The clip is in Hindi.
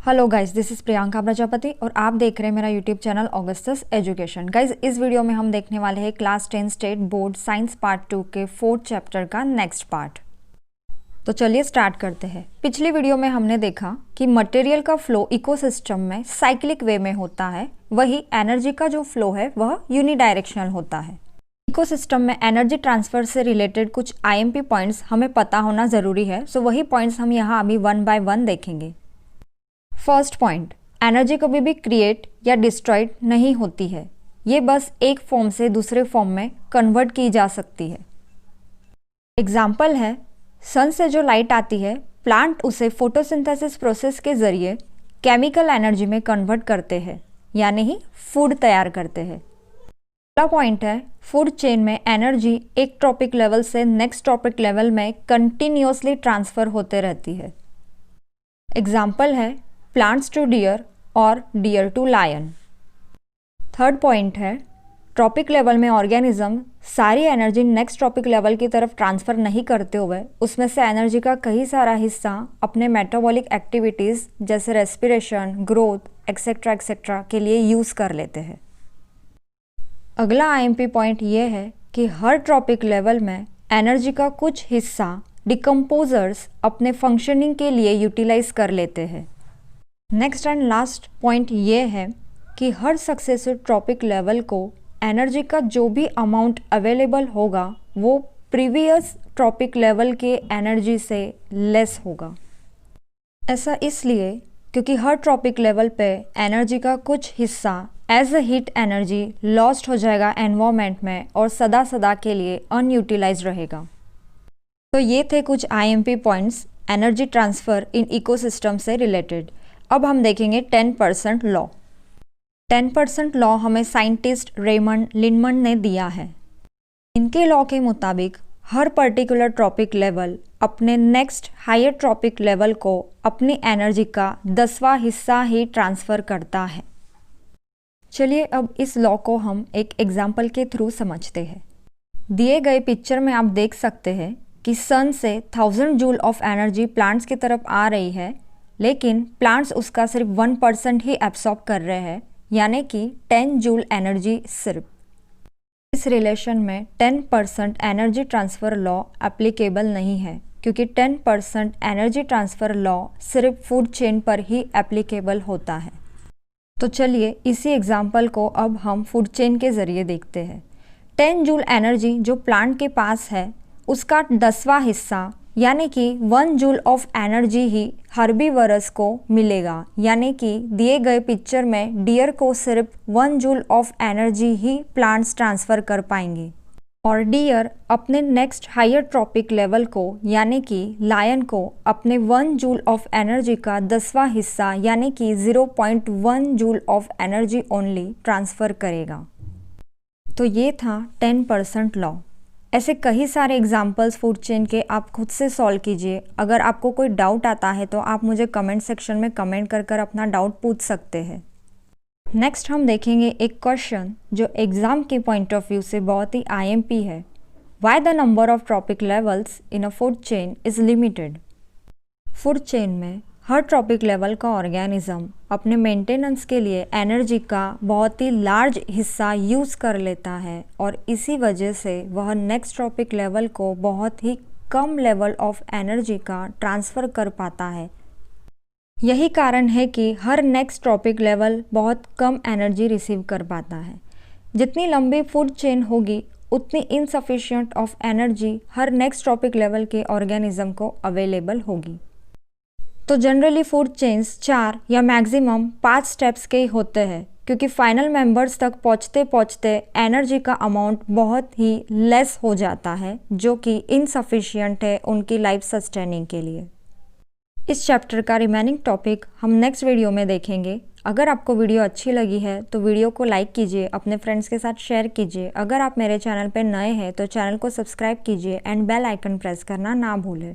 Hello guys, this is Priyanka Prajapati और आप देख रहे हैं मेरा YouTube channel Augustus education. Guys, इस वीडियो में हम देखने वाले हैं class 10 state board science part 2 के 4th चैप्टर का नेक्स्ट पार्ट। तो चलिए स्टार्ट करते हैं। पिछली वीडियो में हमने देखा कि मटेरियल का फ्लो इकोसिस्टम में साइक्लिक वे में होता है, वही एनर्जी का जो फ्लो है वह यूनिडायरेक्शनल होता है। इकोसिस्टम में एनर्जी ट्रांसफर से रिलेटेड कुछ IMP पॉइंट्स हमें पता होना ज़रूरी है, सो वही पॉइंट्स हम यहाँ अभी 1 बाय 1 देखेंगे। फर्स्ट पॉइंट, एनर्जी कभी भी क्रिएट या डिस्ट्रॉयड नहीं होती है, ये बस एक फॉर्म से दूसरे फॉर्म में कन्वर्ट की जा सकती है। एग्जाम्पल है, सन से जो लाइट आती है, प्लांट उसे फोटोसिंथेसिस प्रोसेस के जरिए केमिकल एनर्जी में कन्वर्ट करते हैं, यानी ही फूड तैयार करते हैं। अगला पॉइंट है, फूड चेन में एनर्जी एक ट्रॉपिक लेवल से नेक्स्ट ट्रॉपिक लेवल में कंटिन्यूअसली ट्रांसफर होते रहती है। एग्जाम्पल है, प्लांट्स टू डियर और deer to lion. Third point है, ट्रॉपिक लेवल में ऑर्गेनिज्म सारी एनर्जी नेक्स्ट ट्रॉपिक लेवल की तरफ ट्रांसफ़र नहीं करते हुए उसमें से एनर्जी का कई सारा हिस्सा अपने मेटाबॉलिक एक्टिविटीज़ जैसे रेस्पिरेशन, ग्रोथ एक्सेट्रा के लिए यूज़ कर लेते हैं। अगला IMP पॉइंट ये है कि हर ट्रॉपिक लेवल में एनर्जी का कुछ हिस्सा decomposers अपने फंक्शनिंग के लिए यूटिलाइज कर लेते हैं। नेक्स्ट एंड लास्ट पॉइंट ये है कि हर सक्सेसिव ट्रॉपिक लेवल को एनर्जी का जो भी अमाउंट अवेलेबल होगा वो प्रीवियस ट्रॉपिक लेवल के एनर्जी से लेस होगा। ऐसा इसलिए क्योंकि हर ट्रॉपिक लेवल पे एनर्जी का कुछ हिस्सा as a heat energy lost हो जाएगा एनवायरनमेंट में और सदा सदा के लिए अनयूटिलाइज रहेगा। तो ये थे कुछ IMP points energy transfer in ecosystem से रिलेटेड। अब हम देखेंगे 10% लॉ। 10% लॉ हमें साइंटिस्ट रेमंड लिंडमन ने दिया है। इनके लॉ के मुताबिक हर पर्टिकुलर ट्रॉपिक लेवल अपने नेक्स्ट हायर ट्रॉपिक लेवल को अपनी एनर्जी का 10वां हिस्सा ही ट्रांसफ़र करता है। चलिए अब इस लॉ को हम एक एग्जाम्पल के थ्रू समझते हैं। दिए गए पिक्चर में आप देख सकते हैं कि सन से 1000 जूल ऑफ एनर्जी प्लांट्स की तरफ आ रही है, लेकिन प्लांट्स उसका सिर्फ 1% ही एब्सॉर्ब कर रहे हैं, यानी कि 10 जूल एनर्जी सिर्फ। इस रिलेशन में 10% एनर्जी ट्रांसफ़र लॉ एप्लीकेबल नहीं है, क्योंकि 10% एनर्जी ट्रांसफ़र लॉ सिर्फ फूड चेन पर ही एप्लीकेबल होता है। तो चलिए इसी एग्जाम्पल को अब हम फूड चेन के ज़रिए देखते हैं। 10 जूल एनर्जी जो प्लांट के पास है उसका 10वां हिस्सा यानी कि 1 joule of energy he herbivores को मिलेगा, यानी कि दिए गए पिक्चर में डियर को सिर्फ 1 joule of energy he plants transfer कर पाएंगे और डियर अपने नेक्स्ट हायर ट्रॉपिक लेवल को यानी कि लायन को अपने 1 जूल ऑफ एनर्जी का 10वां हिस्सा यानी कि 0.1 joule of energy only transfer करेगा। तो ये था 10% लॉ। ऐसे कई सारे एग्जाम्पल्स फूड चेन के आप खुद से सॉल्व कीजिए। अगर आपको कोई डाउट आता है तो आप मुझे कमेंट सेक्शन में कमेंट कर कर अपना डाउट पूछ सकते हैं। नेक्स्ट हम देखेंगे एक क्वेश्चन जो एग्ज़ाम के पॉइंट ऑफ व्यू से बहुत ही IMP है। Why the number of trophic levels in a food chain is limited. Food chain में हर ट्रॉपिक लेवल का ऑर्गेनिज्म अपने मेंटेनेंस के लिए एनर्जी का बहुत ही लार्ज हिस्सा यूज़ कर लेता है और इसी वजह से वह नेक्स्ट ट्रॉपिक लेवल को बहुत ही कम लेवल ऑफ एनर्जी का ट्रांसफ़र कर पाता है। यही कारण है कि हर नेक्स्ट ट्रॉपिक लेवल बहुत कम एनर्जी रिसीव कर पाता है। जितनी लंबी फूड चेन होगी उतनी insufficient of energy her next trophic level के ऑर्गेनिज्म को अवेलेबल होगी। तो जनरली फूड चेन्स 4 या मैक्सिमम 5 स्टेप्स के ही होते हैं, क्योंकि फाइनल मेंबर्स तक पहुँचते पहुँचते एनर्जी का अमाउंट बहुत ही लेस हो जाता है, जो कि इनसफिशिएंट है उनकी लाइफ सस्टेनिंग के लिए। इस चैप्टर का रिमेनिंग टॉपिक हम नेक्स्ट वीडियो में देखेंगे। अगर आपको वीडियो अच्छी लगी है तो वीडियो को लाइक कीजिए, अपने फ्रेंड्स के साथ शेयर कीजिए। अगर आप मेरे चैनल पर नए हैं तो चैनल को सब्सक्राइब कीजिए एंड बेल आइकन प्रेस करना ना भूलें।